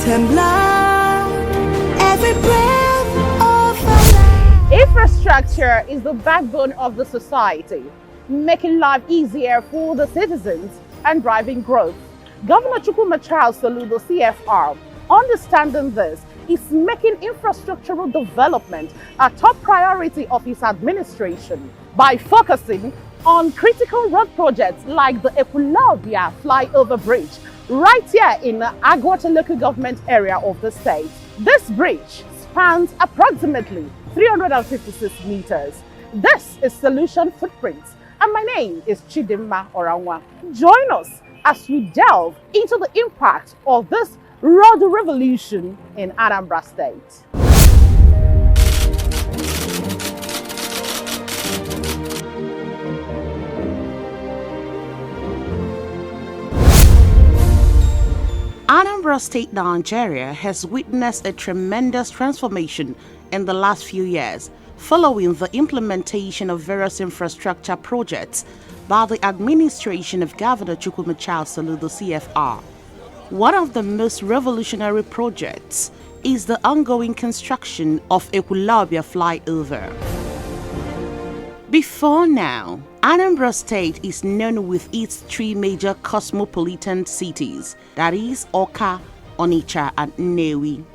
and blood, every breath of our life. Infrastructure is the backbone of the society, making life easier for the citizens and driving growth. Governor Chukwuma Soludo, CFR, understanding this, is making infrastructural development a top priority of his administration by focusing on critical road projects like the Ekwulobia Flyover bridge right here in the Agwata local government area of the state. This bridge spans approximately 356 meters. This is Solution Footprints, and my name is Chidimma Oranwa. Join us as we delve into the impact of this road revolution in Anambra State. Anambra State, Nigeria has witnessed a tremendous transformation in the last few years following the implementation of various infrastructure projects by the administration of Governor Chukwuma Soludo, CFR. One of the most revolutionary projects is the ongoing construction of Ekwulobia Flyover. Before now, Anambra State is known with its three major cosmopolitan cities, that is Awka, Onitsha, and Nnewi.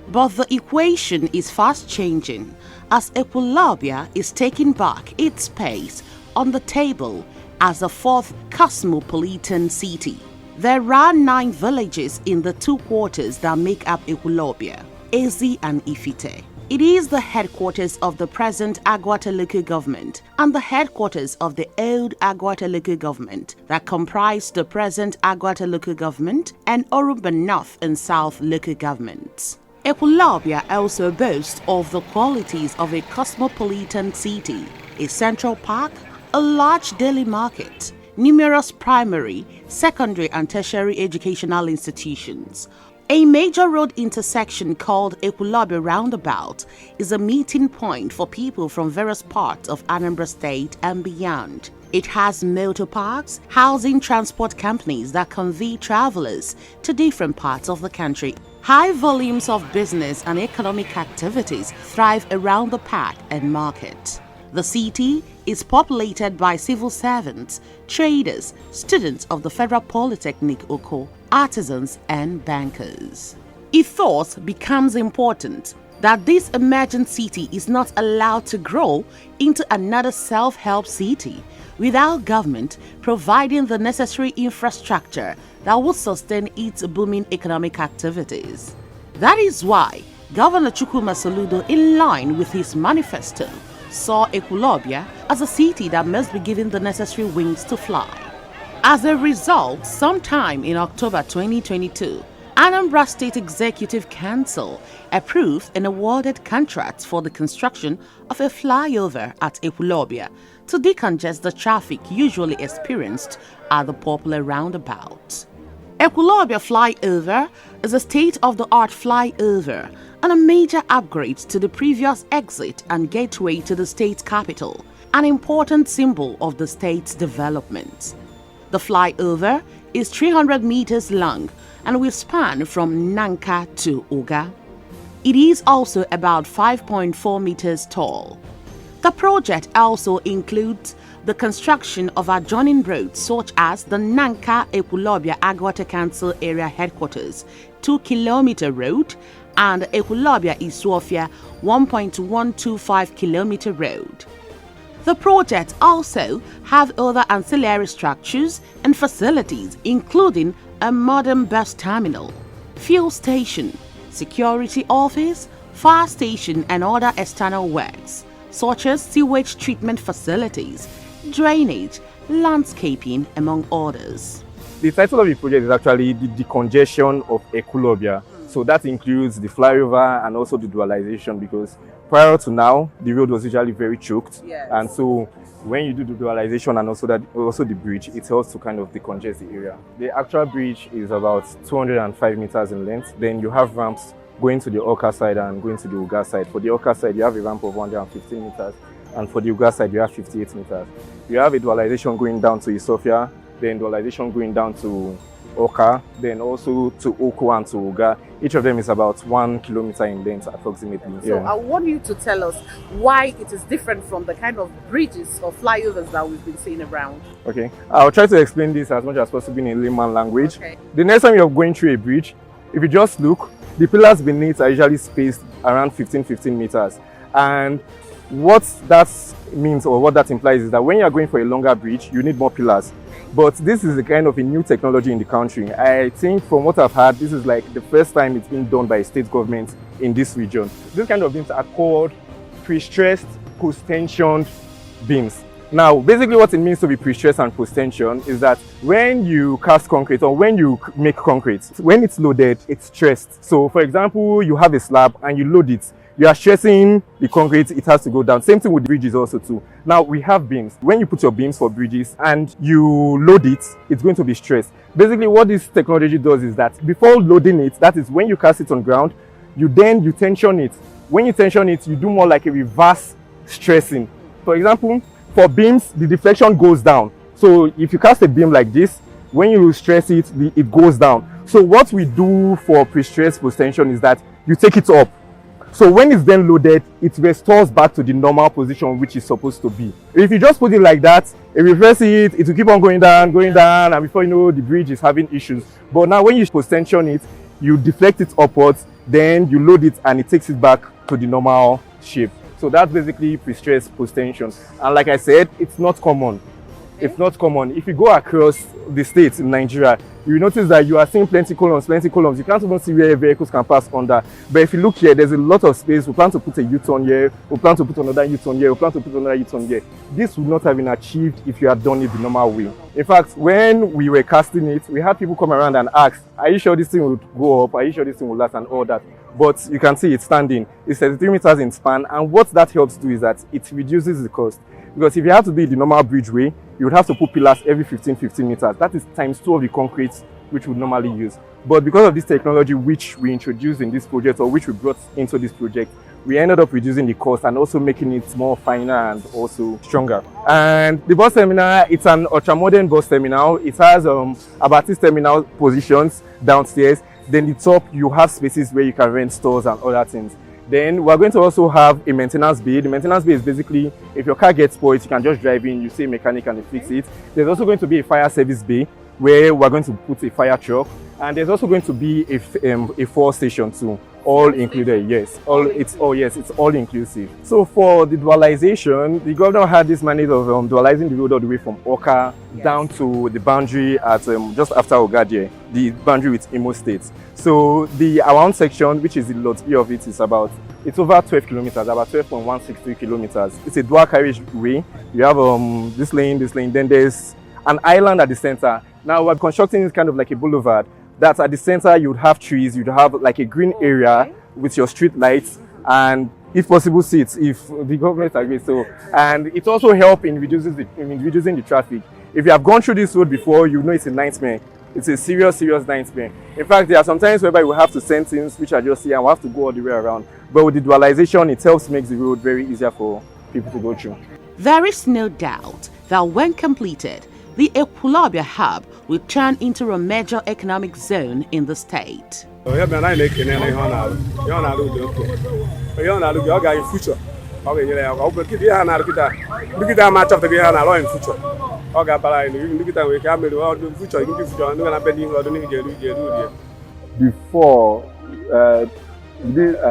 But the equation is fast changing as Ekwulobia is taking back its place on the table as the fourth cosmopolitan city. There are 9 villages in the 2 quarters that make up Ekwulobia, Ezi and Ifite. It is the headquarters of the present Agwata local government and the headquarters of the old Agwata local government that comprise the present Agwata local government and Orumba North and South local governments. Ekwulobia also boasts of the qualities of a cosmopolitan city, a central park, a large daily market, numerous primary, secondary and tertiary educational institutions. A major road intersection called Ekwulobia Roundabout is a meeting point for people from various parts of Anambra State and beyond. It has motor parks, housing transport companies that convey travelers to different parts of the country. High volumes of business and economic activities thrive around the park and market. The city is populated by civil servants, traders, students of the Federal Polytechnic Oko, artisans and bankers. It thus becomes important that this emergent city is not allowed to grow into another self-help city without government providing the necessary infrastructure that will sustain its booming economic activities. That is why Governor Chukwuma Soludo, in line with his manifesto, saw Ekwulobia as a city that must be given the necessary wings to fly. As a result, sometime in October 2022, Anambra State Executive Council approved and awarded contracts for the construction of a flyover at Ekwulobia to decongest the traffic usually experienced at the popular roundabout. Ekwulobia Flyover is a state-of-the-art flyover and a major upgrade to the previous exit and gateway to the state capital, an important symbol of the state's development. The flyover is 300 meters long and will span from Nanka to Oga. It is also about 5.4 meters tall. The project also includes the construction of adjoining roads such as the Nanka Ekwulobia Agwata Council Area Headquarters 2-kilometer road and Ekwulobia Isuofia 1.125-kilometer road. The project also have other ancillary structures and facilities including a modern bus terminal, fuel station, security office, fire station and other external works such as sewage treatment facilities, drainage, landscaping, among others. The title of the project is actually the decongestion of Ekwulobia. So that includes the flyover and also the dualization, because prior to now, the road was usually very choked. Yes. And so when you do the dualization and also the bridge, it helps to kind of decongest the area. The actual bridge is about 205 meters in length. Then you have ramps going to the Awka side and going to the Uga side. For the Awka side, you have a ramp of 115 meters. And for the Uga side, you have 58 meters. You have a dualization going down to Isofia, then dualization going down to Oka, then also to Oko and to Oga. Each of them is about 1 kilometer in length approximately. So I want you to tell us why it is different from the kind of bridges or flyovers that we've been seeing around. Okay, I'll try to explain this as much as possible in layman language. Okay. The next time you're going through a bridge, if you just look, the pillars beneath are usually spaced around 15 meters. And what that means or what that implies is that when you're going for a longer bridge, you need more pillars. But this is a kind of a new technology in the country. I think from what I've heard, this is like the first time it's been done by a state government in this region. This kind of beams are called pre-stressed post-tensioned beams. Now, basically what it means to be pre-stressed and post-tension is that when you cast concrete or when you make concrete, when it's loaded, it's stressed. So for example, you have a slab and you load it. You are stressing the concrete, it has to go down. Same thing with the bridges also too. Now we have beams. When you put your beams for bridges and you load it, it's going to be stressed. Basically what this technology does is that before loading it, that is when you cast it on ground, you tension it. When you tension it, you do more like a reverse stressing. For example, for beams, the deflection goes down. So if you cast a beam like this, when you stress it, it goes down. So what we do for pre-stress post-tension is that you take it up. So when it's then loaded, it restores back to the normal position which is supposed to be. If you just put it like that, you reverse it, it will keep on going down, and before you know, the bridge is having issues. But now when you post-tension it, you deflect it upwards, then you load it and it takes it back to the normal shape. So that's basically pre-stress post-tension. And like I said, it's not common. It's not common. If you go across the states in Nigeria, you notice that you are seeing plenty columns. You can't even see where vehicles can pass under. But if you look here, there's a lot of space. We plan to put a U-turn here. We plan to put another U-turn here. We plan to put another U-turn here. This would not have been achieved if you had done it the normal way. In fact, when we were casting it, we had people come around and ask, are you sure this thing would go up? Are you sure this thing will last and all that? But you can see it's standing. It's 33 meters in span. And what that helps do is that it reduces the cost. Because if you have to do it the normal bridge way, you would have to put pillars every 15 meters. That is times 2 of the concrete which we would normally use. But because of this technology which we introduced in this project or which we brought into this project, we ended up reducing the cost and also making it more finer and also stronger. And the bus terminal, it's an ultra-modern bus terminal. It has about 6 terminal positions downstairs. Then the top, you have spaces where you can rent stores and other things. Then we're going to also have a maintenance bay. The maintenance bay is basically, if your car gets spoiled, you can just drive in, you see a mechanic and they fix it. There's also going to be a fire service bay where we're going to put a fire truck. And there's also going to be a fuel station too, all included. Yes, it's all inclusive. So for the dualization, the governor had this mandate of dualizing the road all the way from Oka down to the boundary at just after Ogadie, the boundary with Imo State. So the around section, which is the lot B of it, is it's over 12 kilometers, about 12.163 kilometers. It's a dual carriage way. You have this lane, then there's an island at the center. Now we're constructing this kind of like a boulevard. That at the center you'd have trees, you'd have like a green area with your street lights and if possible seats if the government agrees. So, and it also helps in reducing the traffic. If you have gone through this road before, you know it's a nightmare. It's a serious nightmare. In fact, there are some times whereby we have to send things which are just here and we have to go all the way around. But with the dualization, it helps make the road very easier for people to go through. There is no doubt that when completed, the Ekwulọbịa hub will turn into a major economic zone in the state. Before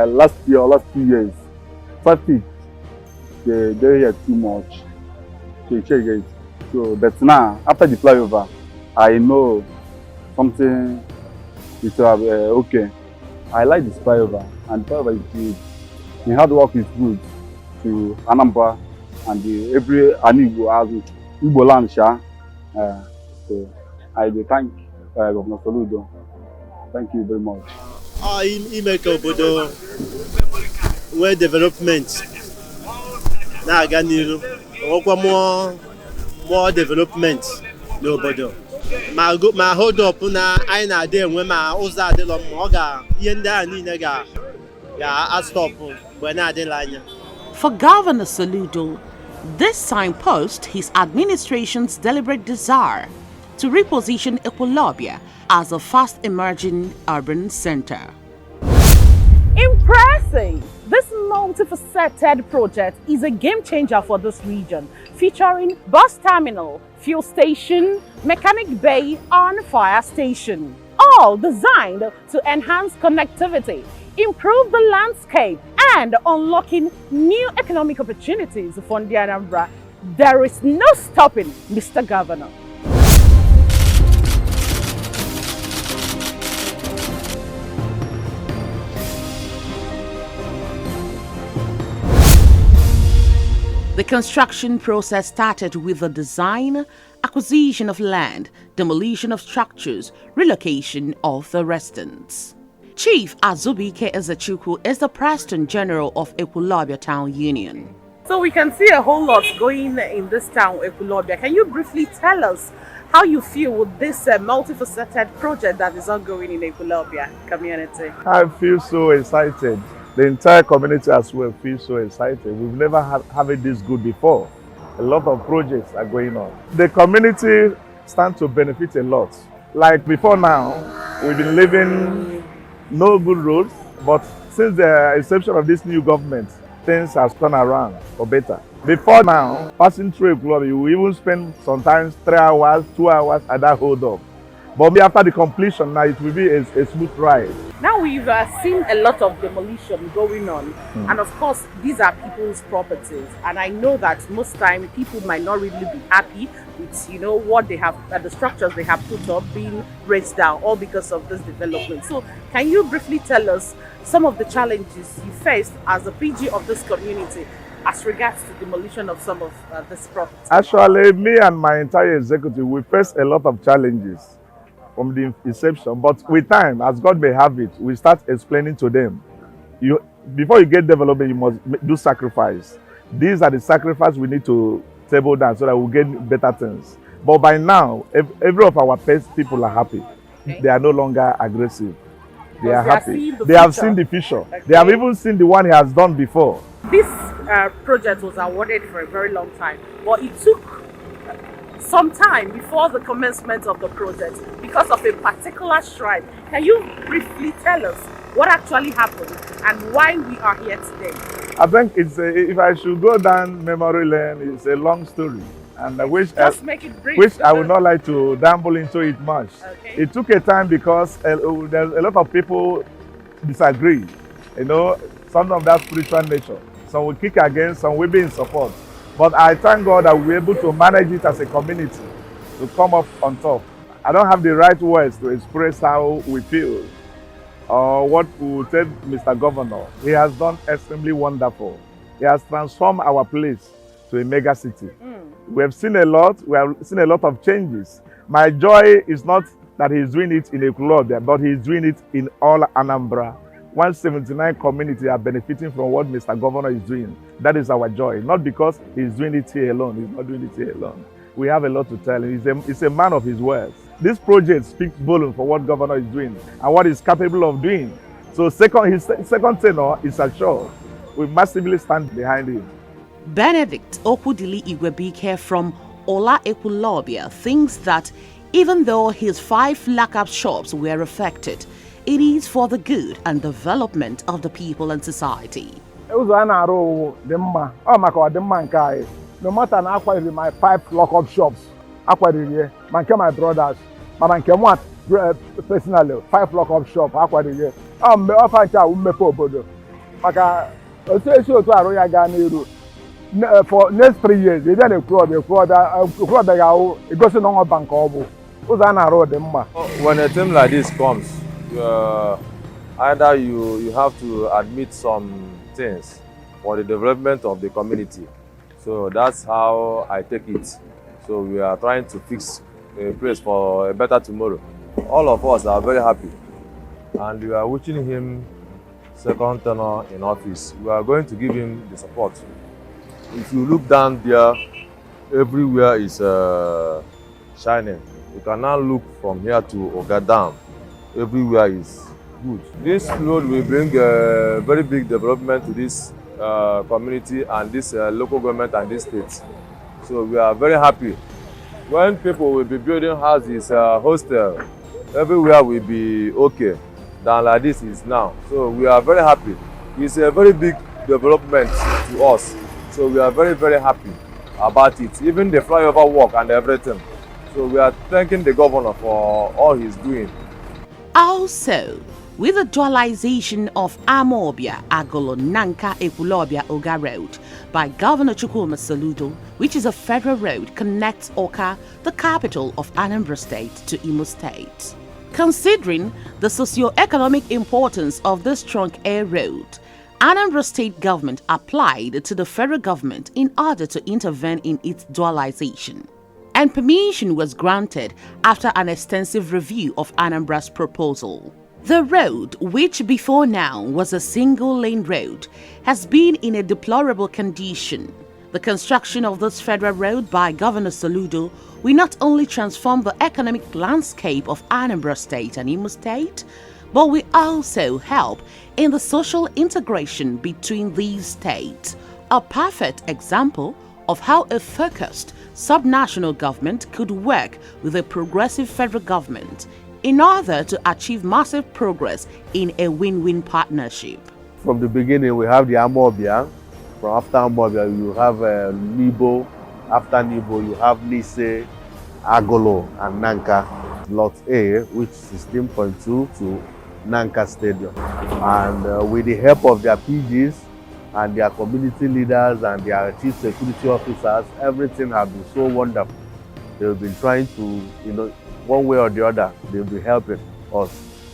last 2 years, traffic they had too much. They check it. So, but now, after the flyover, I know something is okay. I like this flyover, and the flyover is good. The hard work is good to Anambra and every Igbo has Igbo land. So, I thank Governor Soludo. Thank you very much. Imeke obodo where development na-aga n'iru, ọkwa more development n'obodo ma hold up na anyị na-adị enwe ma ụzọ adịlọ mma ọ ga ihe ndị a niile ga stop mgbe na-adịla anya. For Governor Soludo, this signpost his administration's deliberate desire to reposition Ekwulobia as a fast-emerging urban center. Impressive! This multifaceted project is a game changer for this region, featuring bus terminal, fuel station, mechanic bay, and fire station. All designed to enhance connectivity, improve the landscape, and unlocking new economic opportunities for the Anambra. There is no stopping Mr. Governor. The construction process started with the design, acquisition of land, demolition of structures, relocation of the residents. Chief Azubike Ezechukwu is the President General of Ekwulobia Town Union. So we can see a whole lot going in this town, Ekwulobia. Can you briefly tell us how you feel with this multifaceted project that is ongoing in Ekwulobia community? I feel so excited. The entire community as well feels so excited. We've never had it this good before. A lot of projects are going on. The community stands to benefit a lot. Like before now, we've been living no good roads, but since the inception of this new government, things have turned around for better. Before now, passing through Ekwulobia, you will even spend sometimes 3 hours, 2 hours at that hold up. But after the completion, now it will be a smooth ride. Now we've seen a lot of demolition going on, and of course these are people's properties, and I know that most time people might not really be happy with what they have, the structures they have put up being raised down, all because of this development. So can you briefly tell us some of the challenges you faced as a PG of this community as regards to demolition of some of this property? Actually, me and my entire executive, we faced a lot of challenges from the inception, but with time, as God may have it, we start explaining to them, before you get development, you must do sacrifice. These are the sacrifices we need to table down so that we get better things. But by now, every of our people are happy. Okay. They are no longer aggressive. They are happy. They have seen the future. Okay. They have even seen the one he has done before. This project was awarded for a very long time, but it took some time before the commencement of the project because of a particular shrine. Can you briefly tell us what actually happened and why we are here today? I think if I should go down memory lane, it's a long story, and I wish make it brief. Which I would not like to dabble into it much. Okay. It took a time because there's a lot of people disagree. Some of that spiritual nature. Some will kick against, some will be in support. But I thank God that we're able to manage it as a community to come up on top. I don't have the right words to express how we feel or what we will tell Mr. Governor. He has done extremely wonderful. He has transformed our place to a mega city. We have seen a lot. We have seen a lot of changes. My joy is not that he's doing it in Ekwulobia, but he's doing it in all Anambra. 179 community are benefiting from what Mr. Governor is doing. That is our joy, not because he's doing it here alone. He's not doing it here alone. We have a lot to tell him. He's a man of his words. This project speaks volumes for what Governor is doing and what he's capable of doing. So his second tenure is assured. We massively stand behind him. Benedict Okudili Igwebike from Ola Ekwulobia thinks that even though his 5 lockup shops were affected, it is for the good and development of the people and society. No matter na acquire my 5 lockup shops, acquire here, my brothers, my personally 5 lockup shops, acquire here. Me offer cha umepe obodo. Maka otu aroya ga n'iru. For next 3 years, they dey Ekwulobia ga e go so no bank obu. Uzo na aro dey mma. When a team like this comes, either you have to admit some things for the development of the community. So that's how I take it. So we are trying to fix a place for a better tomorrow. All of us are very happy, and we are wishing him second tenure in office. We are going to give him the support. If you look down there, everywhere is shining. You can now look from here to Oga Dam. Everywhere is good. This road will bring a very big development to this community and this local government and this state. So we are very happy when people will be building houses, hostel, everywhere will be okay than like this is now. So we are very happy. It's a very big development to us. So we are very, very happy about it. Even the flyover work and everything. So we are thanking the governor for all he's doing. Also, with the dualization of Amawbia-Akokwa Ekwulobia Oga Road by Governor Chukwuma Soludo, which is a federal road, connects Awka, the capital of Anambra State, to Imo State. Considering the socio-economic importance of this trunk air road, Anambra State government applied to the federal government in order to intervene in its dualization. And permission was granted after an extensive review of Anambra's proposal. The road, which before now was a single-lane road, has been in a deplorable condition. The construction of this federal road by Governor Soludo will not only transform the economic landscape of Anambra State and Imo State, but will also help in the social integration between these states. A perfect example of how a focused subnational government could work with a progressive federal government in order to achieve massive progress in a win-win partnership. From the beginning, we have the Amawbia. From after Amawbia, you have Nibo. After Nibo, you have Nise, Agolo, and Nanka. Lot A, which is 16.2 to Nanka Stadium. And with the help of their PGs, and their community leaders and their chief security officers, everything has been so wonderful. They've been trying to, one way or the other, they'll be helping us.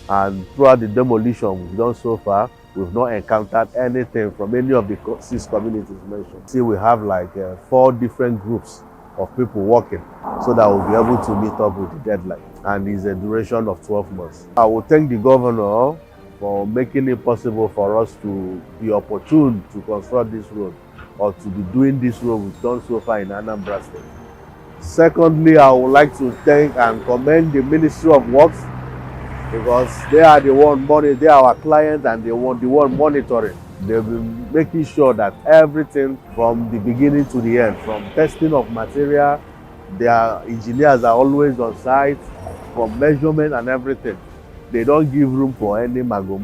And throughout the demolition we've done so far, we've not encountered anything from any of the 6 communities mentioned. See, we have like 4 different groups of people working so that we'll be able to meet up with the deadline. And it's a duration of 12 months. I will thank the governor for making it possible for us to be opportune to construct this road or to be doing this road we've done so far in Anambra State. Secondly, I would like to thank and commend the Ministry of Works because they are the one they are our clients and they want the one monitoring. They've been making sure that everything from the beginning to the end, from testing of material, their engineers are always on site, from measurement and everything. They don't give room for any mago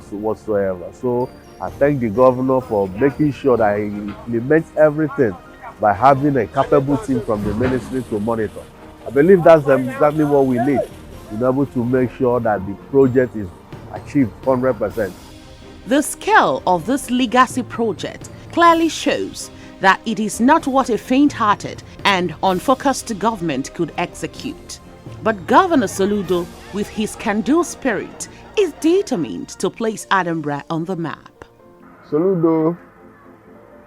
whatsoever. So I thank the governor for making sure that he implements everything by having a capable team from the ministry to monitor. I believe that's exactly what we need to be able to make sure that the project is achieved 100%. The scale of this legacy project clearly shows that it is not what a faint-hearted and unfocused government could execute. But Governor Soludo, with his can-do spirit, is determined to place Anambra on the map. Soludo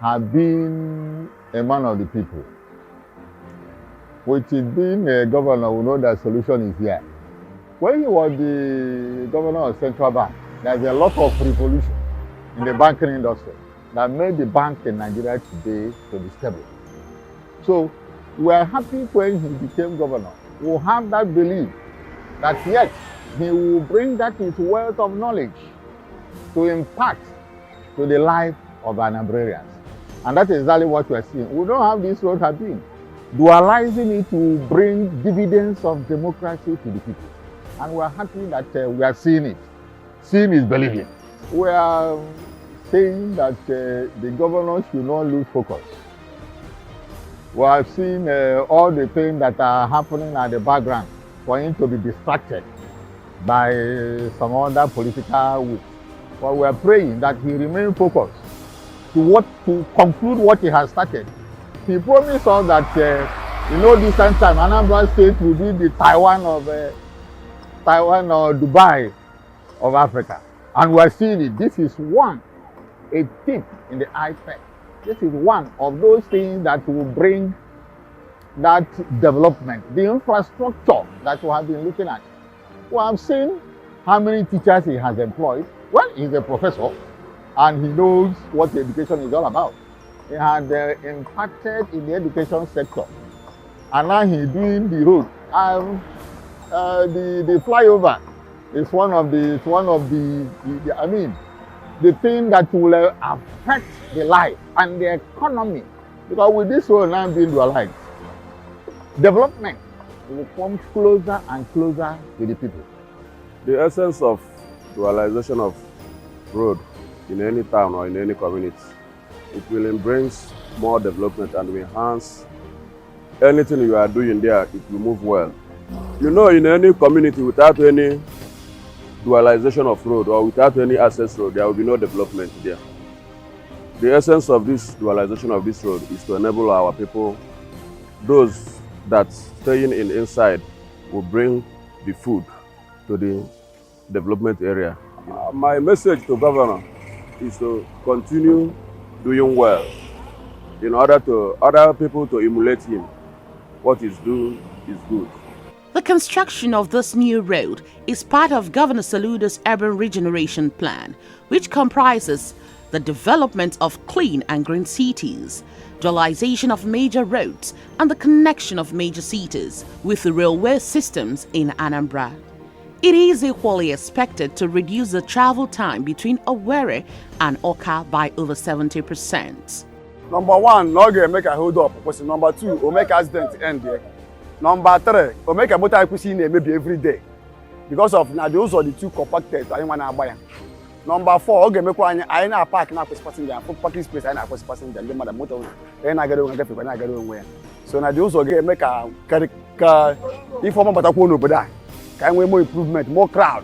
has been a man of the people. With it being a governor, we know that solution is here. When he was the governor of Central Bank, there's a lot of revolution in the banking industry that made the bank in Nigeria today to be stable. So we are happy when he became governor. We have that belief that yes, he will bring that his wealth of knowledge to impact to the life of Anambrarians. And that is exactly what we are seeing. We don't have this road happening. Dualizing it will bring dividends of democracy to the people. And we are happy that we are seeing it. Seeing is believing. We are saying that the governor should not lose focus. We have seen all the things that are happening at the background for him to be distracted by some other political will. But we are praying that he remain focused to conclude what he has started. He promised us that in no distant time, Anambra State will be the Taiwan or Dubai of Africa. And we are seeing it. This is a tip in the iceberg. This is one of those things that will bring that development, the infrastructure that we have been looking at. We have seen how many teachers he has employed. Well, he's a professor and he knows what education is all about. He had impacted in the education sector. And now he's doing the road. The flyover is one of the thing that will affect the life and the economy. Because with this road now being dualized, development will come closer and closer to the people. The essence of dualization of road in any town or in any community, it will embrace more development and will enhance anything you are doing there. It will move well. You know, in any community without any dualization of road or without any access road, there will be no development there. The essence of this dualization of this road is to enable our people, those that staying inside will bring the food to the development area. My message to Governor is to continue doing well in order to other people to emulate him. What he's doing is good. The construction of this new road is part of Governor Soludo's urban regeneration plan, which comprises the development of clean and green cities, dualization of major roads, and the connection of major cities with the railway systems in Anambra. It is equally expected to reduce the travel time between Owerri and Awka by over 70%. Number one, no go make a hold up. Because number two, will make accident end there. Number three, will make a motor maybe every day. Because of now those are the two compacted. I want to buy. Number four, okay, make one. I na park na passenger. Parking space I na passenger. The motor. I get on get I get on. So now those are make a inform about a phone over there. Can we more improvement, more crowd?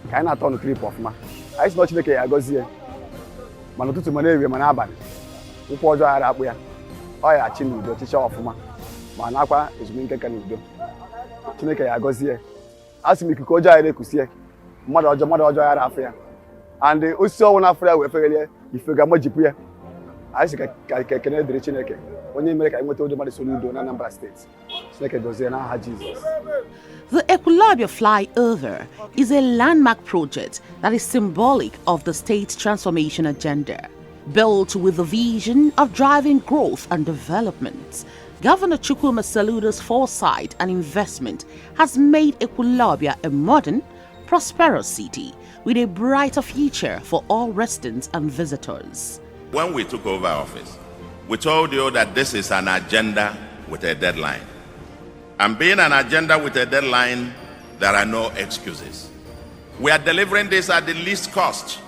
Can I turn the trip off, ma? I not make I go here. Man, to money we man aban. We pour joy up here. Oh yeah, Soludo, teacher of ma. Man, aqua is being taken do. Chineke I go here. Ask me to go joy there kusie. Mother joy affair. And the also one affair we failure. If you got more jipu here, I say can do Chineke. When you make I went to the Soludo in Anambra State. Chineke does here now Jesus. The Ekwulobia Flyover is a landmark project that is symbolic of the state's transformation agenda. Built with the vision of driving growth and development, Governor Chukwuma Soludo's foresight and investment has made Ekwulobia a modern, prosperous city with a brighter future for all residents and visitors. When we took over office, we told you that this is an agenda with a deadline. And being an agenda with a deadline, there are no excuses. We are delivering this at the least cost.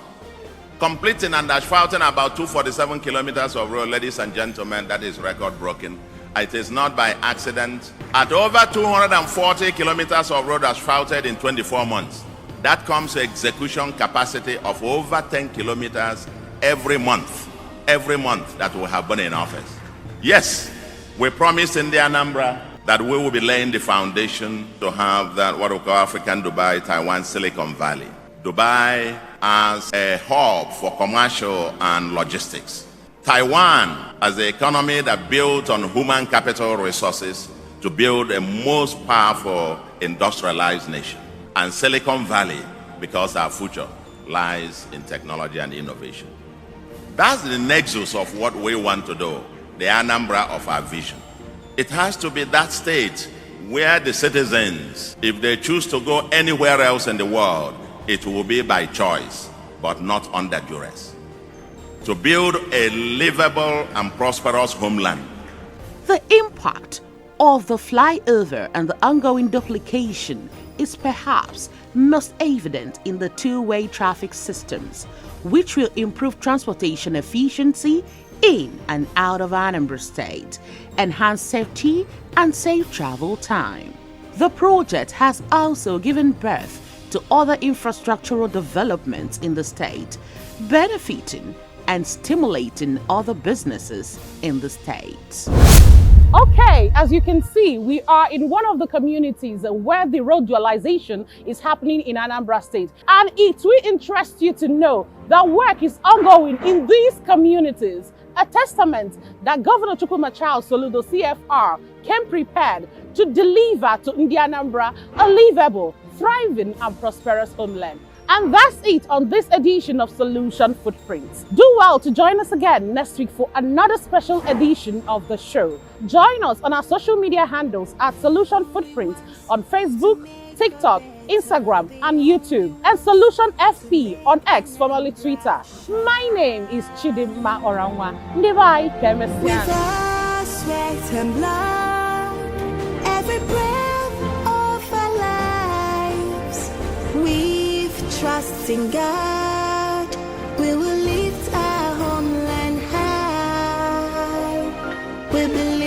Completing and asphalting about 247 kilometers of road, ladies and gentlemen, that is record broken. It is not by accident. At over 240 kilometers of road asphalted in 24 months, that comes to execution capacity of over 10 kilometers every month that we have been in office. Yes, we promised in the Anambra that we will be laying the foundation to have that what we call African Dubai, Taiwan, Silicon Valley. Dubai as a hub for commercial and logistics. Taiwan as the economy that built on human capital resources to build a most powerful industrialized nation. And Silicon Valley because our future lies in technology and innovation. That's the nexus of what we want to do, the Anambra of our vision. It has to be that state where the citizens, if they choose to go anywhere else in the world, it will be by choice, but not under duress. To build a livable and prosperous homeland. The impact of the flyover and the ongoing duplication is perhaps most evident in the two-way traffic systems, which will improve transportation efficiency in and out of Anambra State, enhance safety and save travel time. The project has also given birth to other infrastructural developments in the state, benefiting and stimulating other businesses in the state. Okay, as you can see, we are in one of the communities where the road dualization is happening in Anambra State. And it will interest you to know that work is ongoing in these communities, a testament that Governor Chukwuma Soludo CFR came prepared to deliver to Anambra a livable, thriving and prosperous homeland. And that's it on this edition of Solution Footprints. Do well to join us again next week for another special edition of the show. Join us on our social media handles at Solution Footprints on Facebook, TikTok, Instagram, and YouTube, and Solution FP on X, formerly Twitter. My name is Chidimma Oranwa. Ndivai Kemesian. With our sweat and blood, trust in God. We will lift our homeland high. We believe